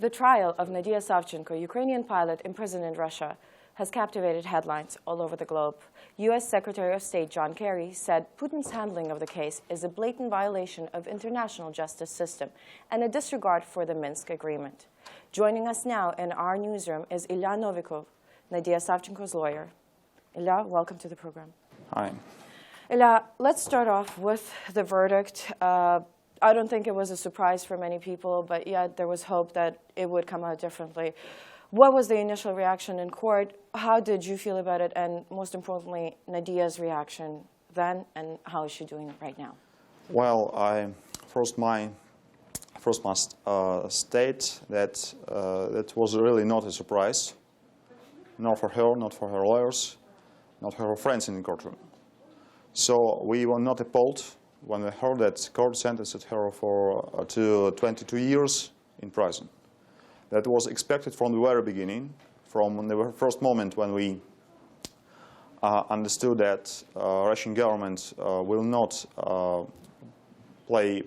The trial of Nadiya Savchenko, Ukrainian pilot imprisoned in Russia, has captivated headlines all over the globe. U.S. Secretary of State John Kerry said Putin's handling of the case is a blatant violation of international justice system and a disregard for the Minsk agreement. Joining us now in our newsroom is Ilya Novikov, Nadiya Savchenko's lawyer. Ilya, welcome to the program. Hi. Ilya, let's start off with the verdict. I don't think it was a surprise for many people, but yet there was hope that it would come out differently. What was the initial reaction in court? How did you feel about it? And most importantly, Nadiya's reaction then, and how is she doing right now? Well, I first must state that that was really not a surprise, not for her, not for her lawyers, not for her friends in the courtroom. So we were not appalled when we heard that court sentenced her to 22 years in prison. That was expected from the very beginning, from the first moment when we understood that Russian government will not play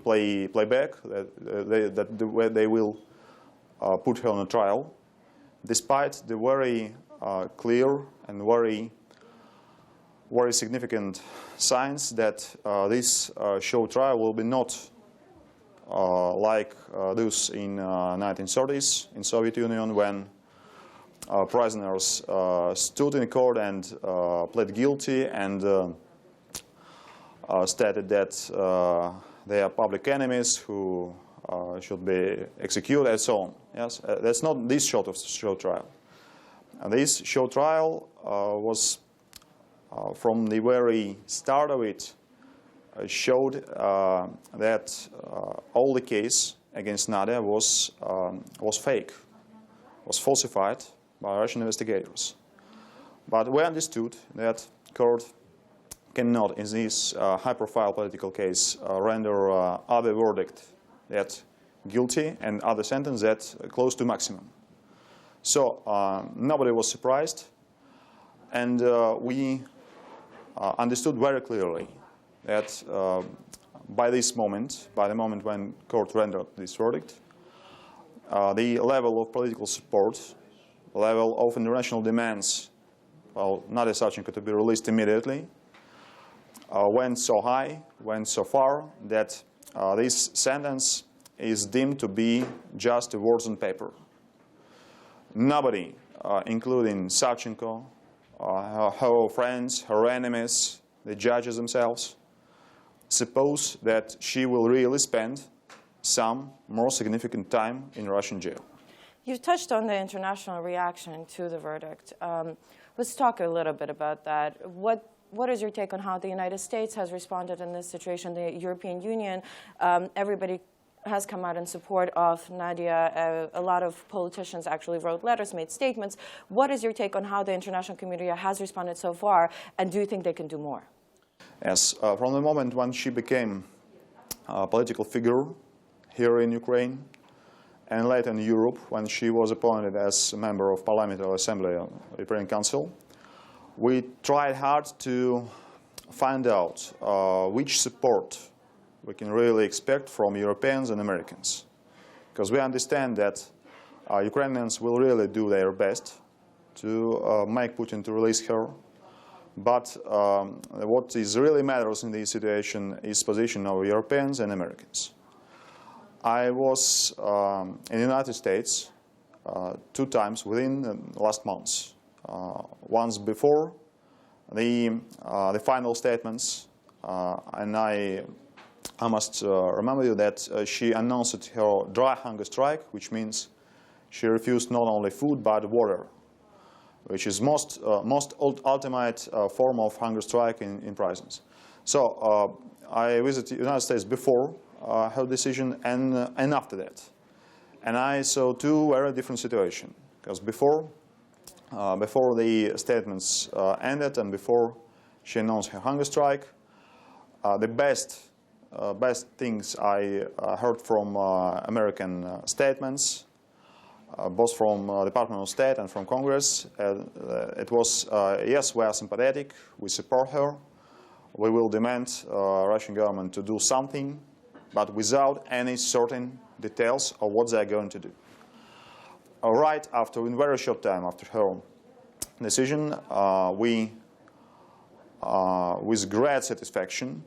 back, that they will put her on a trial, despite the very clear and very significant signs that this show trial will be not like those in 1930s in Soviet Union, when prisoners stood in court and pled guilty and stated that they are public enemies who should be executed and so on. Yes, that's not this sort of show trial. And this show trial was from the very start of it showed that all the case against Nadiya was fake, was falsified by Russian investigators. But we understood that court cannot, in this high-profile political case, render other verdict that guilty and other sentence that close to maximum. So nobody was surprised, and we understood very clearly that by this moment, by the moment when court rendered this verdict, the level of political support, the level of international demands, well, Nadiya Savchenko to be released immediately, went so high, went so far that this sentence is deemed to be just words on paper. Nobody, including Savchenko, her friends, her enemies, the judges themselves, suppose that she will really spend some more significant time in Russian jail. You touched on the international reaction to the verdict. Let's talk a little bit about that. What is your take on how the United States has responded in this situation? The European Union, everybody has come out in support of Nadiya. A lot of politicians actually wrote letters, made statements. What is your take on how the international community has responded so far, and do you think they can do more? Yes, from the moment when she became a political figure here in Ukraine, and later in Europe, when she was appointed as a member of Parliamentary Assembly of the European Council, we tried hard to find out which support we can really expect from Europeans and Americans. Because we understand that Ukrainians will really do their best to make Putin to release her. But what is really matters in this situation is position of Europeans and Americans. I was in the United States 2 times within the last months. Once before the final statements, and I must remember you that she announced her dry hunger strike, which means she refused not only food but water, which is most ultimate form of hunger strike in prisons. So I visited the United States before her decision and after that, and I saw 2 very different situations. Because before the statements ended and before she announced her hunger strike, the best things I heard from American statements, both from Department of State and from Congress, it was, yes, we are sympathetic, we support her, we will demand Russian government to do something, but without any certain details of what they are going to do. right after, in very short time after her decision, we, with great satisfaction,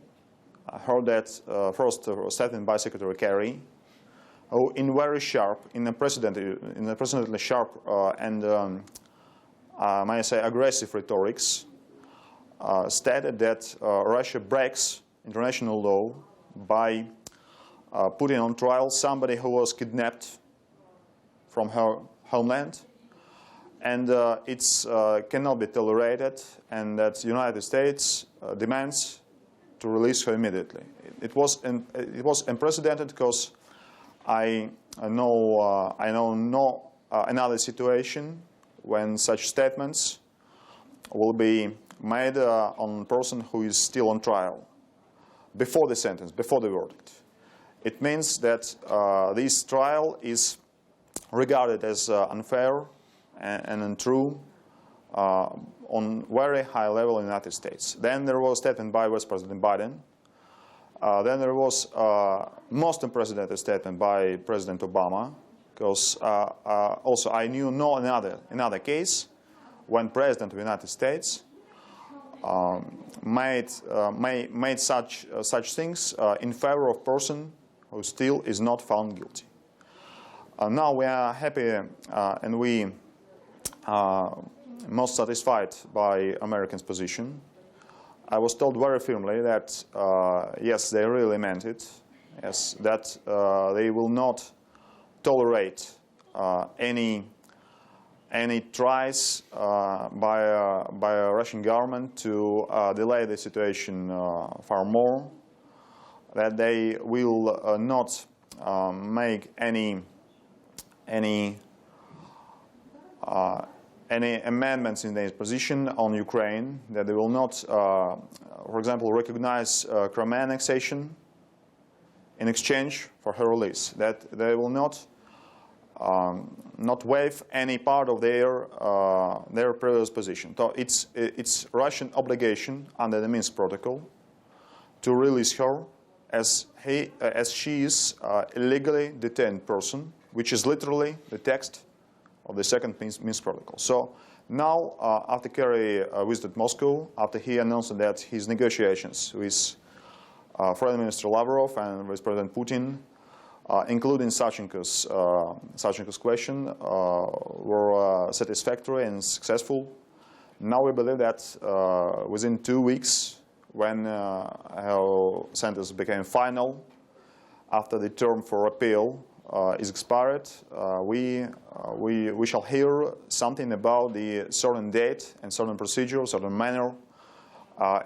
heard that first statement by Secretary Kerry, who in very sharp, in a precedently sharp and may I say aggressive rhetorics, stated that Russia breaks international law by putting on trial somebody who was kidnapped from her homeland, and it cannot be tolerated, and that the United States demands to release her immediately. It was unprecedented because I know no another situation when such statements will be made on a person who is still on trial before the sentence, before the verdict. It means that this trial is regarded as unfair and untrue on very high level in the United States. Then there was a statement by Vice President Biden. Then there was most unprecedented statement by President Obama, because also I knew no another case when President of the United States made such things in favor of person who still is not found guilty. Now we are happy and we most satisfied by Americans' position. I was told very firmly that yes, they really meant it. Yes, that they will not tolerate any tries by a Russian government to delay the situation far more. That they will not make any amendments in their position on Ukraine, that they will not, for example, recognize Crimea annexation in exchange for her release, that they will not waive any part of their previous position. So it's Russian obligation under the Minsk protocol to release her as she is illegally detained person, which is literally the text of the second Minsk protocol. So now, after Kerry visited Moscow, after he announced that his negotiations with Foreign Minister Lavrov and with President Putin, including Savchenko's question, were satisfactory and successful. Now we believe that within 2 weeks, when her sentence became final, after the term for appeal is expired, we shall hear something about the certain date and certain procedure, certain manner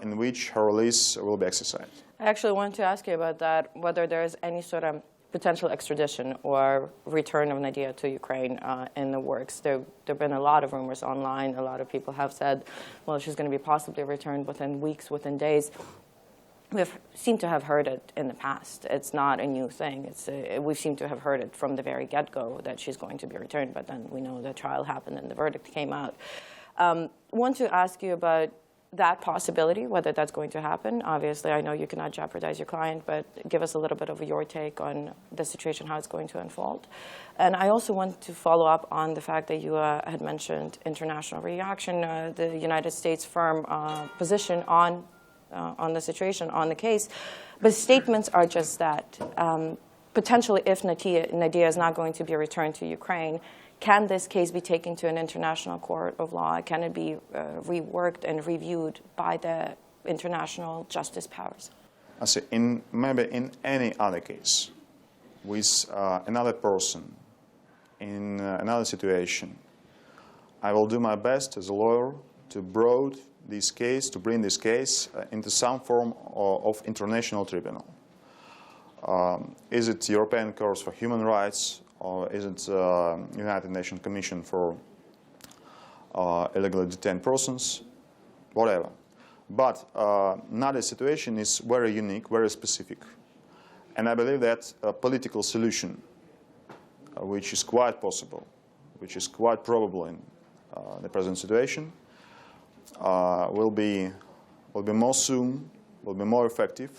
in which her release will be exercised. I actually wanted to ask you about that, whether there is any sort of potential extradition or return of Nadiya to Ukraine in the works. There have been a lot of rumors online. A lot of people have said, well, she's going to be possibly returned within weeks, within days. We seem to have heard it in the past. It's not a new thing. We seem to have heard it from the very get-go that she's going to be returned, but then we know the trial happened and the verdict came out. I want to ask you about that possibility, whether that's going to happen. Obviously, I know you cannot jeopardize your client, but give us a little bit of your take on the situation, how it's going to unfold. And I also want to follow up on the fact that you had mentioned international reaction, the United States firm position on the situation, on the case. But statements are just that. Potentially, if Nadiya is not going to be returned to Ukraine, can this case be taken to an international court of law? Can it be reworked and reviewed by the international justice powers? I see. Maybe in any other case, with another person, in another situation, I will do my best as a lawyer to bring this case into some form of international tribunal. Is it European Court for Human Rights, or is it United Nations Commission for illegally detained persons? Whatever. But Nadiya's situation is very unique, very specific. And I believe that a political solution, which is quite possible, which is quite probable in the present situation, will be more soon, will be more effective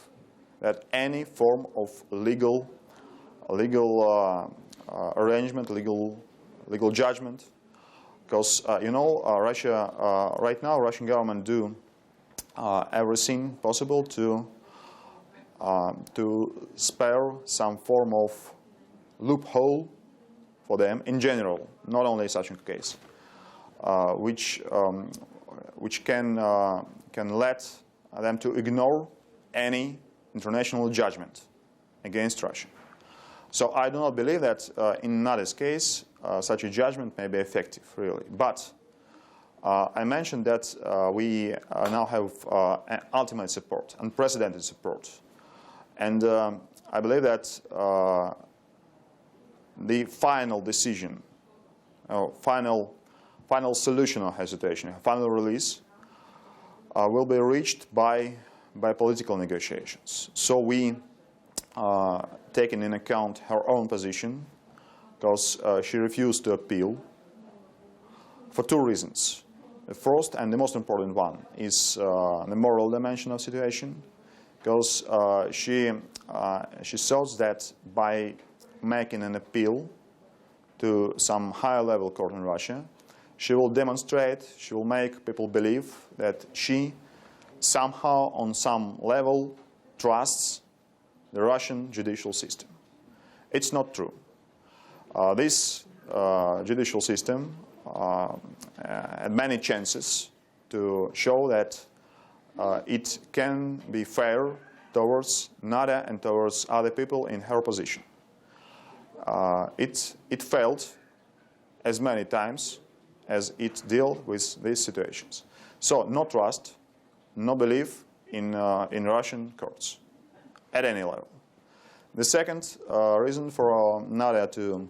than any form of legal arrangement, legal legal judgment. Because, Russia, right now, Russian government do everything possible to spare some form of loophole for them in general, not only Savchenko case, which can let them to ignore any international judgment against Russia. So I do not believe that in Nadia's case such a judgment may be effective, really. But I mentioned that we now have ultimate support, unprecedented support. And I believe that the final decision, final solution of her situation, final release, will be reached by political negotiations. So we taken in account her own position, because she refused to appeal for two reasons. The first and the most important one is the moral dimension of the situation, because she thought that by making an appeal to some higher level court in Russia, she will demonstrate, she will make people believe that she somehow on some level trusts the Russian judicial system. It's not true. This judicial system had many chances to show that it can be fair towards Nadiya and towards other people in her position. It failed as many times as it dealt with these situations. So no trust, no belief in Russian courts at any level. The second reason for Nadiya to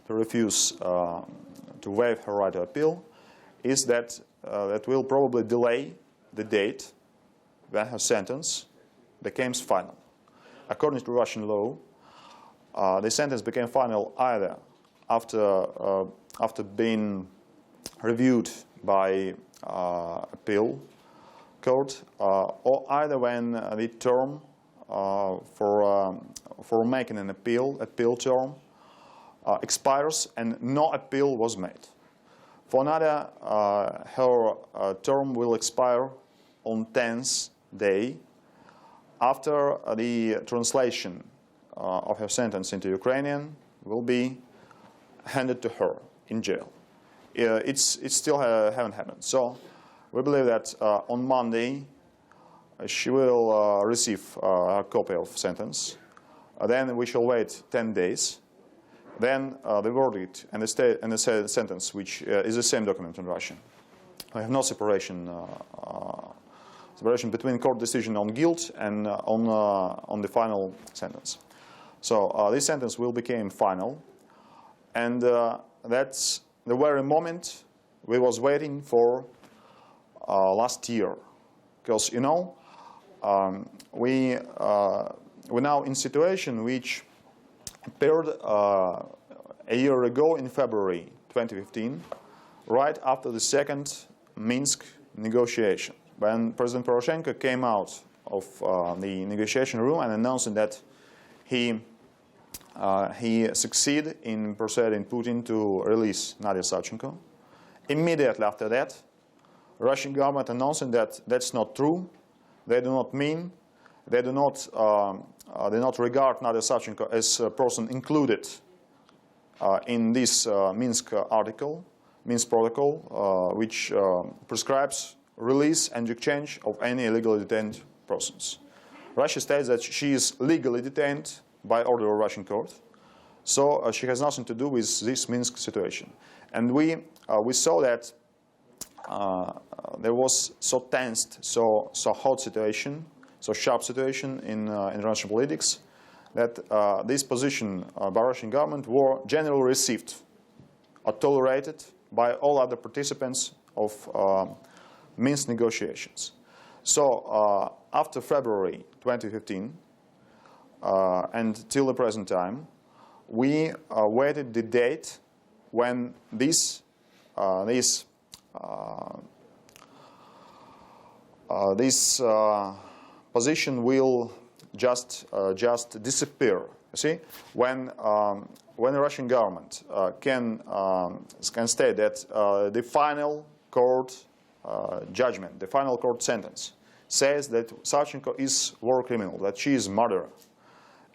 refuse to waive her right to appeal is that that will probably delay the date when her sentence becomes final. According to Russian law, the sentence became final either after being reviewed by appeal court, or either when the term for making an appeal term expires and no appeal was made. For Nadiya, her term will expire on 10th day after the translation of her sentence into Ukrainian will be handed to her in jail. It still haven't happened. So we believe that on Monday she will receive a copy of sentence. Then we shall wait 10 days. Then the verdict and the sentence, which is the same document in Russian. We have no separation between court decision on guilt and on the final sentence. So this sentence will become final, and that's the very moment we was waiting for last year, because we're now in situation which appeared a year ago in February 2015, right after the second Minsk negotiation, when President Poroshenko came out of the negotiation room and announced that he succeeded in persuading Putin to release Nadiya Savchenko. Immediately after that, Russian government announced that that's not true. They do not regard Nadiya Savchenko as a person included in this Minsk protocol, which prescribes release and exchange of any illegally detained persons. Russia states that she is legally detained by order of Russian court, so she has nothing to do with this Minsk situation. And we saw that there was so tensed, so hot situation, so sharp situation in Russian politics, that this position by Russian government were generally received or tolerated by all other participants of Minsk negotiations. So after February 2015 and till the present time, we waited the date when this position will just disappear You see, when the Russian government can state that the final court judgment, the final court sentence, says that Savchenko is war criminal, that she is murderer,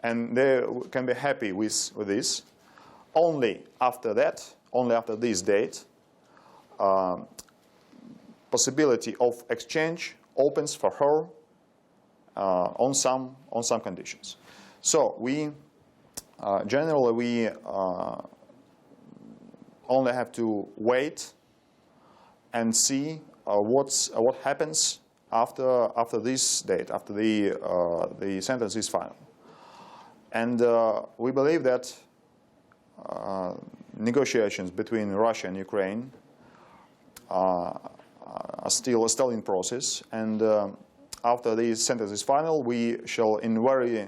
and they can be happy with this, only after that, only after this date, possibility of exchange opens for her on some conditions. So we generally only have to wait and see what happens after this date, after the sentence is final. And we believe that negotiations between Russia and Ukraine are still in process, and after the sentence is final, we shall, in very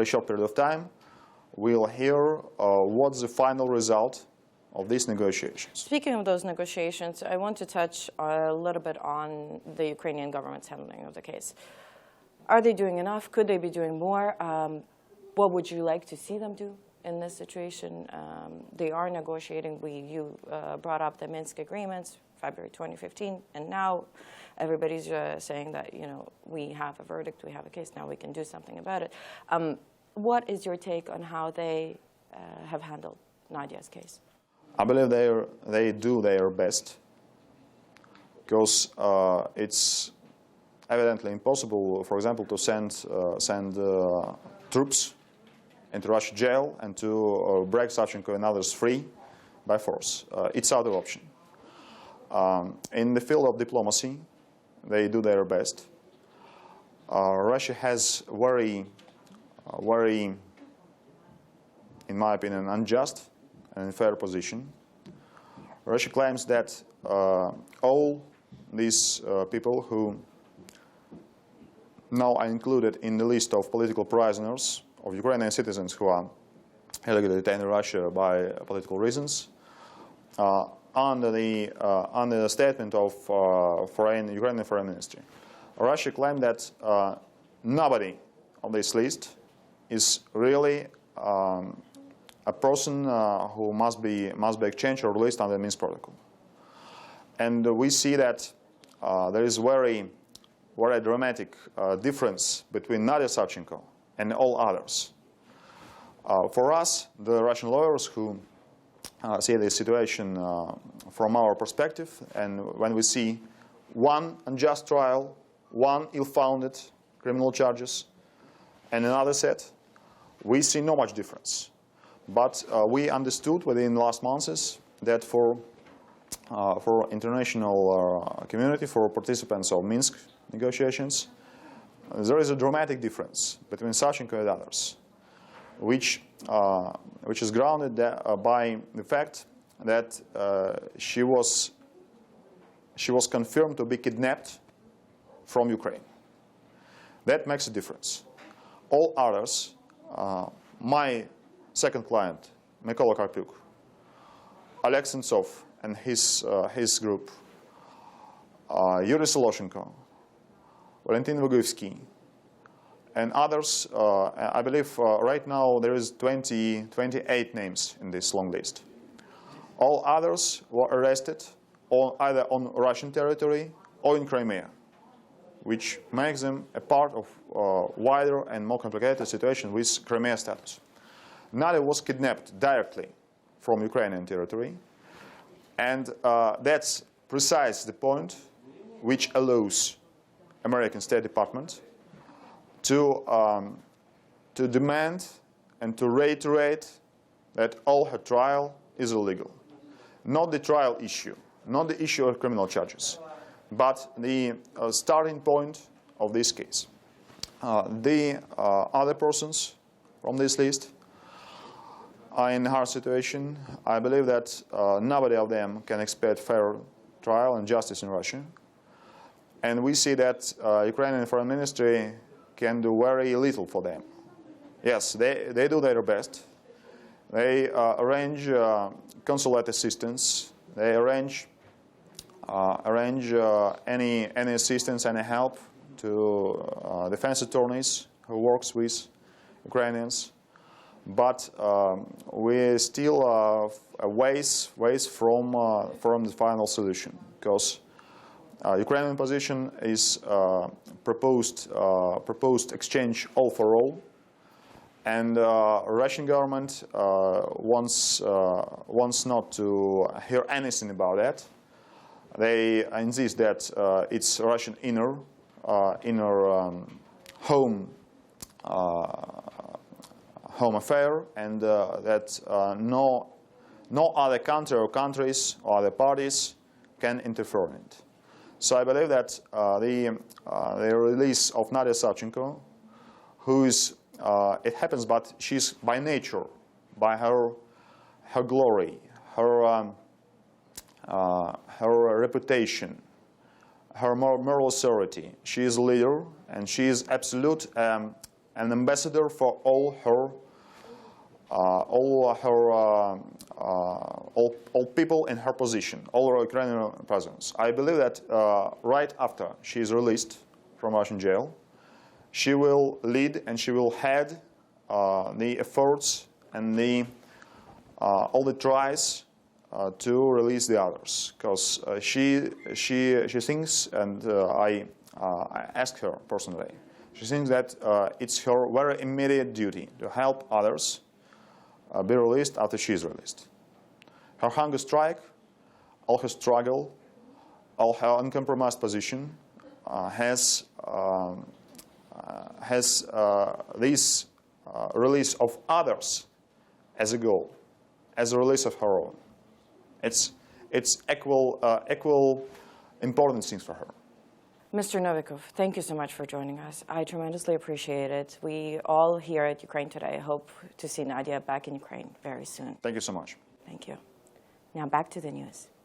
short period of time, we'll hear what's the final result of these negotiations. Speaking of those negotiations, I want to touch a little bit on the Ukrainian government's handling of the case. Are they doing enough? Could they be doing more? What would you like to see them do in this situation? They are negotiating. You brought up the Minsk agreements, February 2015, and now everybody's saying that, you know, we have a verdict, we have a case, now we can do something about it. What is your take on how they have handled Nadiya's case? I believe they do their best, because it's evidently impossible, for example, to send troops into Russian jail and to break Savchenko and others free by force. It's out of option. In the field of diplomacy, they do their best. Russia has very, in my opinion, unjust and unfair position. Russia claims that all these people who now are included in the list of political prisoners of Ukrainian citizens who are illegally detained in Russia by political reasons, under the statement of Ukrainian Foreign Ministry, Russia claimed that nobody on this list is really a person who must be exchanged or released under the Minsk Protocol. And we see that there is very dramatic difference between Nadiya Savchenko and all others. For us, the Russian lawyers who see the situation from our perspective, and when we see one unjust trial, one ill-founded criminal charges, and another set, we see no much difference. But we understood within the last months that for international community, for participants of Minsk negotiations, there is a dramatic difference between Savchenko and others, which is grounded by the fact that she was confirmed to be kidnapped from Ukraine. That makes a difference. All others, my second client, Mykola Karpyuk, Oleg Sentsov and his group, Yuri Soloshenko, Valentin Vygoevsky, and others, I believe right now there is 28 names in this long list. All others were arrested either on Russian territory or in Crimea, which makes them a part of wider and more complicated situation with Crimea status. Nadiya was kidnapped directly from Ukrainian territory, and that's precisely the point which allows American State Department to demand and to reiterate that all her trial is illegal. Not the trial issue, not the issue of criminal charges, but the starting point of this case. The other persons from this list are in a hard situation. I believe that nobody of them can expect fair trial and justice in Russia. And we see that Ukrainian Foreign Ministry can do very little for them. Yes, they do their best. They arrange consulate assistance. They arrange any assistance, any help to defense attorneys who works with Ukrainians. But we still a ways from the final solution, because Ukrainian position is proposed exchange all for all, and Russian government wants not to hear anything about that. They insist that it's Russian inner home affair, and that no other country or countries or other parties can interfere in it. So I believe that the release of Nadiya Savchenko, who is, it happens, but she's by nature, by her glory, her reputation, her moral authority. She is a leader, and she is absolute an ambassador for all people in her position, all Ukrainian prisoners. I believe that right after she is released from Russian jail, she will lead and she will head the efforts and all the tries to release the others, because she thinks, and I asked her personally, she thinks that it's her very immediate duty to help others be released after she is released. Her hunger strike, all her struggle, all her uncompromised position has this release of others as a goal, as a release of her own. It's equal important things for her. Mr. Novikov, thank you so much for joining us. I tremendously appreciate it. We all here at Ukraine Today hope to see Nadiya back in Ukraine very soon. Thank you so much. Thank you. Now back to the news.